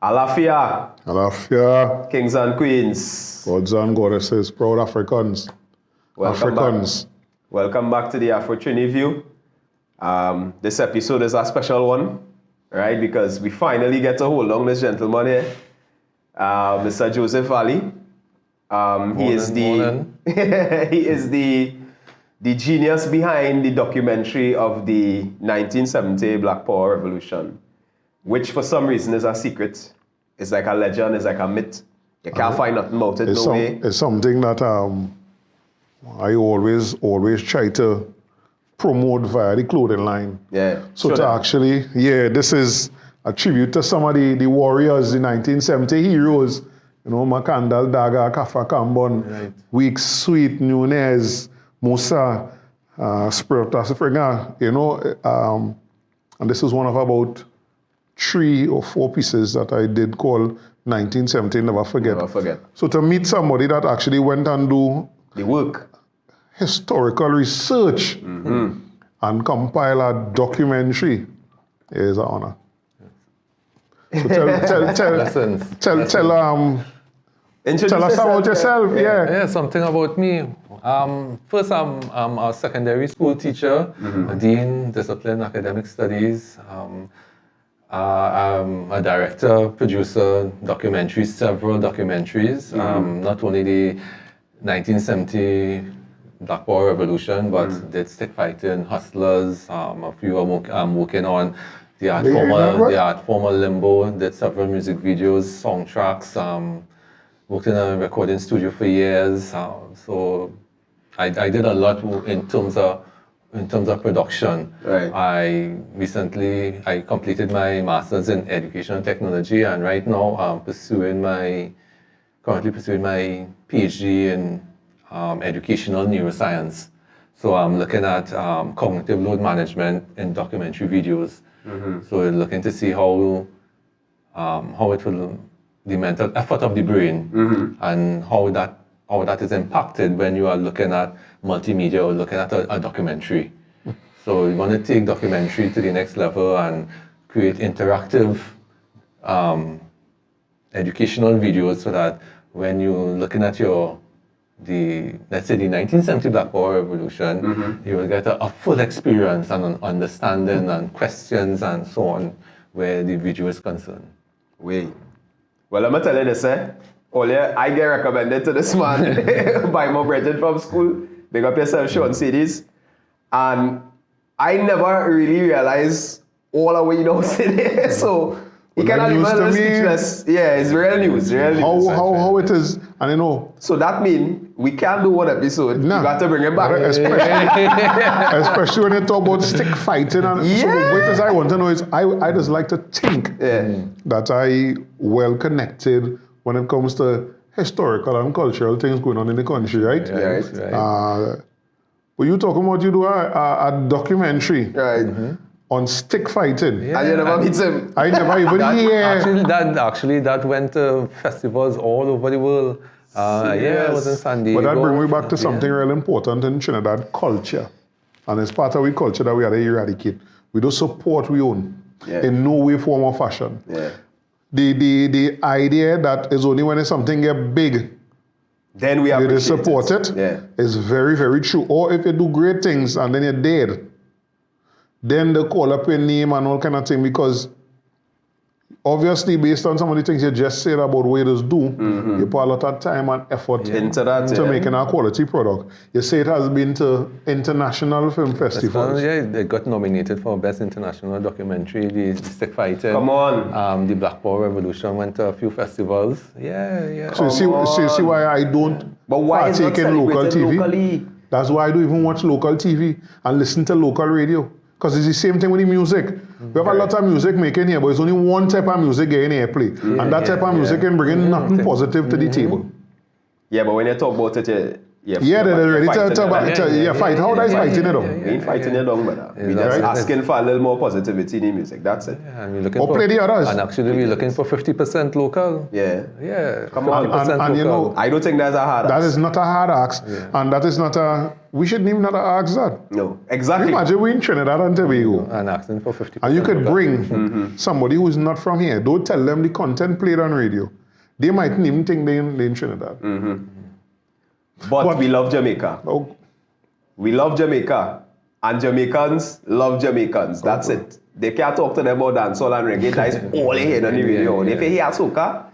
Alafia, Alafia, kings and queens. gods and goddesses, proud Africans. Welcome back to the Afro Trini View. This episode is a special one, right? Because we finally get to hold on this gentleman here, Mr. Joseph Valley. He is the genius behind the documentary of the 1970 Black Power Revolution, which for some reason is a secret. It's like a legend, it's like a myth. You can't find nothing about it, no way. It's something that I always try to promote via the clothing line. Yeah. So actually, this is a tribute to some of the warriors, the 1970 heroes. You know, Makandal, Daga, Kafa Kambon, right. Weeks, Sweet, Nunez, Musa, Spirta, Springer, you know, and this is one of about 3 or 4 pieces that I did call 1970 Never Forget. Never Forget. So to meet somebody that actually went and do the work, historical research, and compile a documentary is an honor. So tell us about yourself. Yeah, something about me. First, I'm a secondary school teacher, dean, discipline, academic studies. I'm a director, producer, several documentaries. Not only the 1970 Black Power Revolution, but did stick fighting, hustlers. A few I'm working on. The art former Limbo, did several music videos, song tracks. Worked in a recording studio for years. So I did a lot in terms of production. Right. I completed my master's in education technology, and right now I'm currently pursuing my PhD in educational neuroscience. So I'm looking at cognitive load management in documentary videos. So we're looking to see how it will, the mental effort of the brain, and how that is impacted when you are looking at multimedia or looking at a documentary. So we want to take documentary to the next level and create interactive educational videos so that when you're looking at let's say the 1970 Black Power Revolution, you will get a full experience and an understanding and questions and so on where the video is concerned. Well, I'm going to tell you this, I get recommended to this man by my brethren from school. Big up yourself, Sean CDs. And I never really realized all of what you know today. So you cannot even speechless. Yeah, it's real news. How it is, and you know. So that means we can't do one episode. Nah, you got to bring it back. Especially when you talk about stick fighting. And so what I want to know is, I just like to think that I well connected when it comes to historical and cultural things going on in the country, right? Right. But you talking about you do a documentary, right? On stick fighting. Yeah. And you never meet him. I never even hear. That went to festivals all over the world. It was in San Diego. But that brings me back to something real important in Trinidad, culture. And it's part of our culture that we have to eradicate. We don't support we own in no way, form, or fashion. Yeah. The idea that is only when something get big, then we appreciate support it. Is very, very true. Or if you do great things and then you're dead, then they call up your name and all kind of thing, because obviously based on some of the things you just said about what you just do, you put a lot of time and effort into making a quality product. You say it has been to international film festivals. It got nominated for Best International Documentary, the stick fighting. Come on. The Black Power Revolution went to a few festivals. So you see why I don't partake in local TV? Locally? That's why I don't even watch local TV and listen to local radio. Because it's the same thing with the music. We have a lot of music making here, but it's only one type of music getting airplay. And that type of music can bring in nothing positive to the table. Yeah, but when you talk about it, Yeah, Yeah, they're ready to fighting fight. How are they fighting it up? We ain't fighting it down, brother. We Yeah, just right. asking for a little more positivity in the music. That's it. Yeah, and we're looking Or for, play the others. And actually, we're looking for 50% local. Yeah. Yeah, Come on. 50% And you local. know, I don't think that's a hard that ask. is not a hard ask, and that is not a. We shouldn't even not ask that. No, exactly. Imagine we in Trinidad and Tobago, And asking for 50%. and you could local. bring somebody who's not from here. Don't tell them the content played on radio. They mightn't even think they in Trinidad. But we love Jamaica. Oh, We love Jamaica. And Jamaicans love Jamaicans. That's it. They can't talk to them about dancehall and reggae. That is all they hear on the radio. If they hear soca,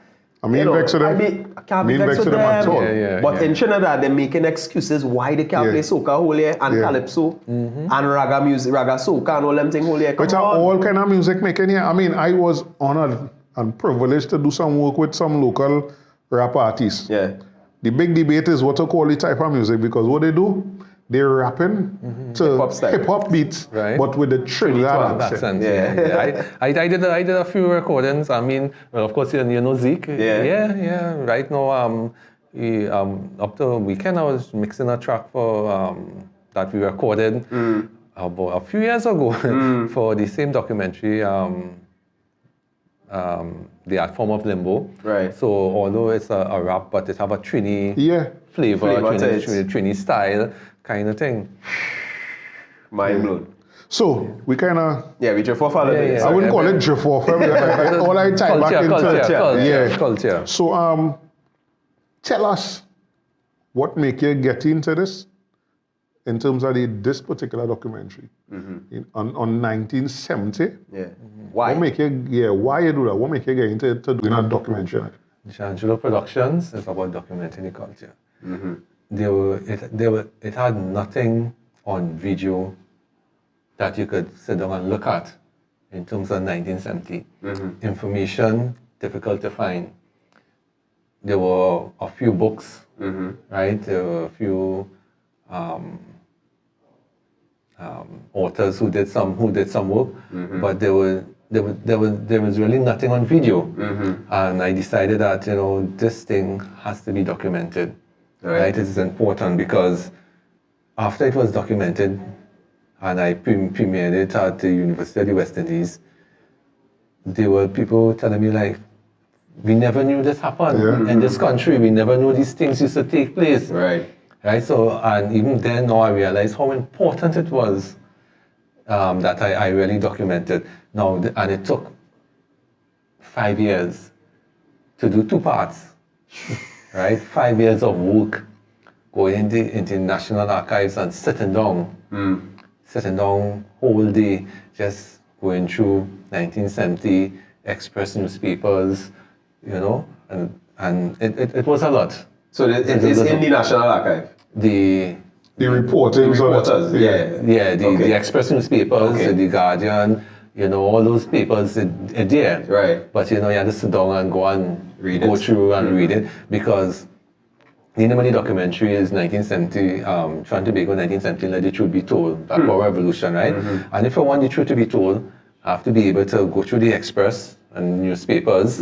I mean, vex with them. I can't be Mean vexed vex with with them at them. all. But in Trinidad, they're making excuses why they can't Yeah. play soca whole year and Yeah. calypso and raga music, raga soca and all them things whole year. Which Come are on. all kind of music making here. I mean, I was honored and privileged to do some work with some local rap artists. Yeah. The big debate is what to call the type of music, because what they do, they're rapping to Hip-hop style. hip-hop beats, Right. but with the Trinidad accent. Accent. Yeah. Yeah. I did a few recordings. I mean, well, of course, you know Zeke. Yeah. Yeah. Right now, up to weekend, I was mixing a track for that we recorded about a few years ago for the same documentary. The art form of limbo. Right. So although it's a rap, but it have a Trini Yeah. flavor, Flavor to it. Trini style kind of thing. Mind blown. So we kind of, Yeah, we just for follow Yeah, this. yeah. I wouldn't call it drift off. All I tie back into. Yeah. Culture. So tell us what make you get into this in terms of this particular documentary on 1970. Yeah. Why? What make you, why you do that? What make you get into doing a documentary? D'Angelo Productions is about documenting the culture. It had nothing on video that you could sit down and look at in terms of 1970. Information difficult to find. There were a few books, right? There were a few authors who did some work, but there was really nothing on video. And I decided that this thing has to be documented. Right? It is important because after it was documented and I premiered it at the University of the West Indies, there were people telling me like, we never knew this happened in this country. We never knew these things used to take place. Right. Right. So, and even then, now I realized how important it was that I really documented. Now, and it took 5 years to do 2 parts. Right. 5 years of work, going into National Archives and sitting down whole day, just going through 1970 Express newspapers, and it was a lot. So it is in the National Archive. The reporters. Yeah. The Express newspapers, the Guardian, all those papers are there. Right. But you had to sit down and go through and read it, because the name of the documentary is 1970, Trinidad and Tobago 1970, Let the Truth Be Told, Black Power Revolution, right? And if you want the truth to be told, I have to be able to go through the Express and newspapers,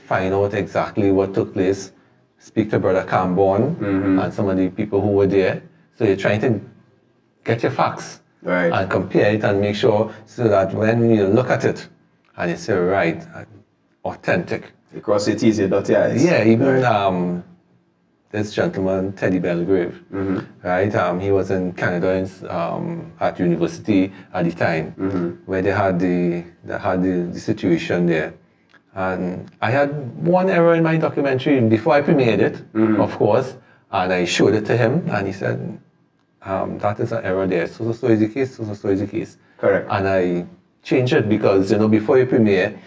find out exactly what took place, speak to Brother Cambon and some of the people who were there. So you're trying to get your facts and compare it and make sure so that when you look at it and you say, right, authentic. You cross your T's, you dot your I's. Yeah, even this gentleman, Teddy Belgrave, right? He was in Canada at university at the time, where they had the situation there. And I had one error in my documentary before I premiered it, of course, and I showed it to him, and he said, that is an error there. So is the case, so is the case. Correct. And I changed it because, before you premiere,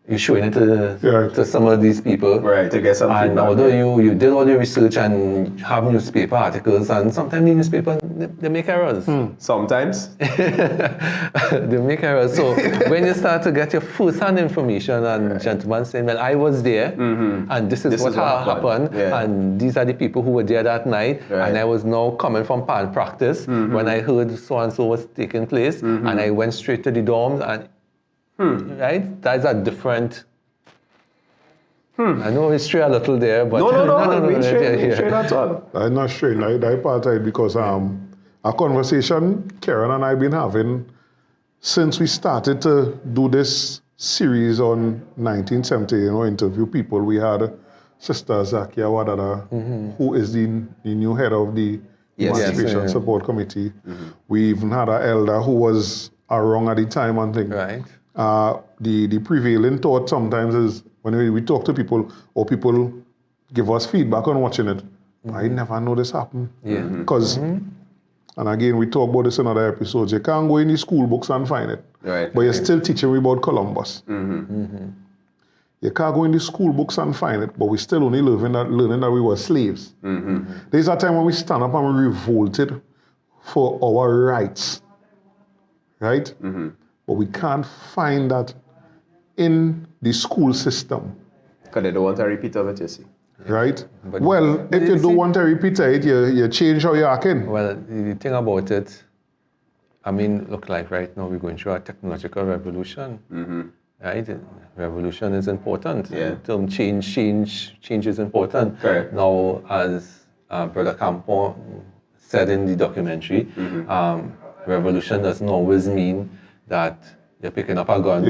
you're showing it to some of these people. Right, to get some And feedback. although you did all your research and have newspaper articles, and sometimes the newspaper, they make errors. Sometimes. They make errors. So when you start to get your first-hand information and gentlemen saying, well, I was there, and this is what happened, and these are the people who were there that night, and I was now coming from practice when I heard so-and-so was taking place, and I went straight to the dorms, and right? That's a different I know history a little there, but No, we straight at all. I'm not sure. I part of it because a conversation Karen and I have been having since we started to do this series on 1970, interview people. We had Sister Zakia Wadada, who is the new head of the Emancipation Support Committee. We even had an elder who was around at the time and things. Right. The prevailing thought sometimes is when we talk to people or people give us feedback on watching it, I never know this happen. Yeah. Because, and again, we talk about this in other episodes, you can't go in the school books and find it. Right. But you're still teaching me about Columbus. You can't go in the school books and find it, but we still only learning that we were slaves. There's a time when we stand up and we revolted for our rights, right? But we can't find that in the school system. Because they don't want a repeat of it, you see. Right? But Well, if you don't want to repeat it, you change how you're acting. Well, the thing about it, I mean, look like right now we're going through a technological revolution. Right? Revolution is important. Yeah. The term change is important. Correct. Now, as Brother Campo said in the documentary, revolution doesn't always mean that you're picking up a gun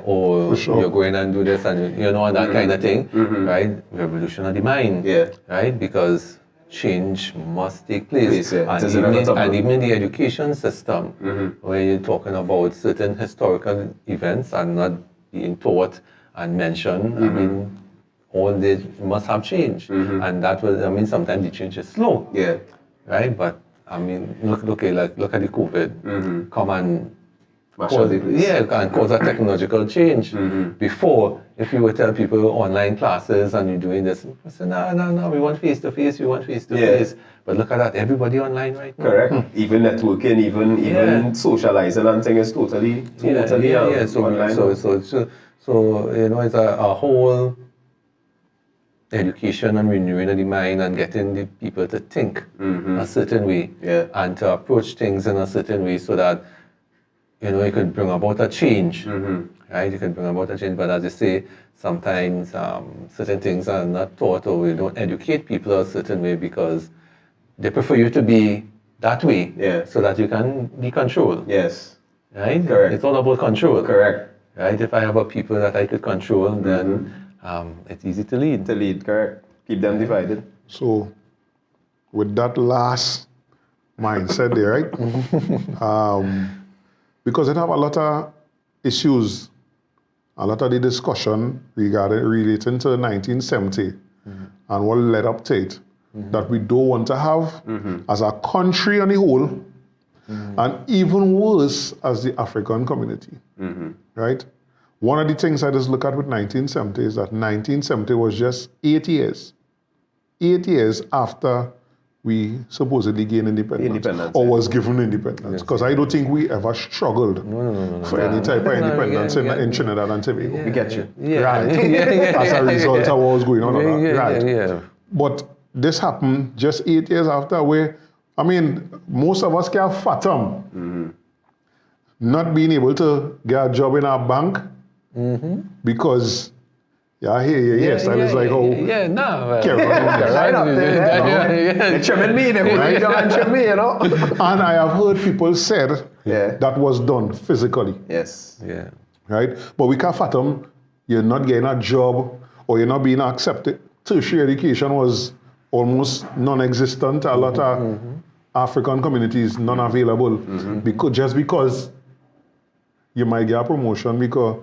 or For sure. you're going and do this and and that kind of thing, right? Revolution of the mind, right? Because change must take place. It is And even in the education system, where you're talking about certain historical events and not being taught and mentioned, I mean, all this must have changed. And that was, I mean, sometimes the change is slow, right? But I mean, look at the COVID, come and and cause a technological change. Before, if you would tell people online classes and you're doing this, I say, no, we want face-to-face, But look at that, everybody online right now. Correct. Even networking, even socializing and things is totally online. So it's a whole education and renewing of the mind and getting the people to think a certain way and to approach things in a certain way so that it could bring about a change, right? It could bring about a change, but as you say, sometimes certain things are not taught or we don't educate people a certain way because they prefer you to be that way so that you can be controlled. Yes. Right? Correct. It's all about control. Correct. Right? If I have a people that I could control, then it's easy to lead. To lead, correct. Keep them divided. So, with that last mindset there, right? Because it have a lot of issues, a lot of the discussion relating to 1970 and what led up to it that we don't want to have as a country on the whole, and even worse as the African community, right? One of the things I just look at with 1970 is that 1970 was just 8 years. 8 years after we supposedly gained independence or was given independence. Because I don't think we ever struggled for any type of independence in Trinidad and Tobago. We get you. Right. As a result of what was going on. Right. But this happened just 8 years after where, I mean, most of us can fathom not being able to get a job in our bank because I hear you, yes. I was like, oh, Right up there, They're trimming me, they're trimming me, And I have heard people said that was done physically. Yes. Yeah. Right? But we can't fathom you're not getting a job or you're not being accepted. Tertiary education was almost non-existent. A lot of African communities non-available because you might get a promotion because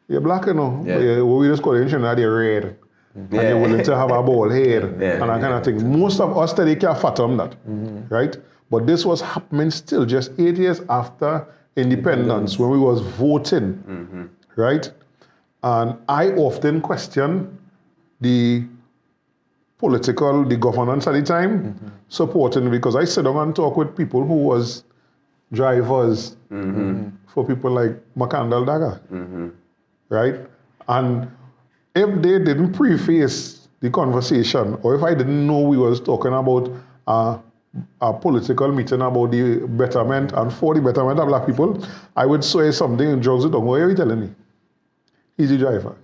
you're black, what we just call it in Trinidad, you're red. And you're willing to have a bald head and that kind of thing. Most of us today can't fathom that, right? But this was happening still just 8 years after independence when we was voting, right? And I often question the governance at the time supporting, because I sit down and talk with people who was drivers for people like Macandal Daga. Right? And if they didn't preface the conversation, or if I didn't know we was talking about a political meeting about the betterment and for the betterment of black people, I would say something in drugs. What are you telling me? He's a driver.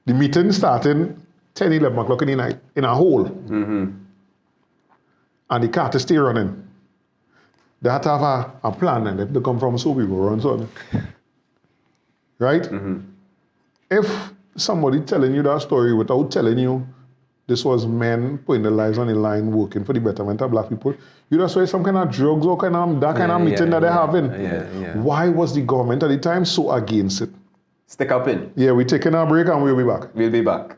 The meeting starting 10, 11 o'clock in the night in a hole. And the car to stay running. They had to have a plan and they come from so people run something. Right? If somebody telling you that story without telling you this was men putting their lives on the line working for the betterment of black people, you just say some kind of drugs or kind of that kind of meeting that they're having. Why was the government at the time so against it? Stick up in. Yeah, we're taking a break and we'll be back. We'll be back.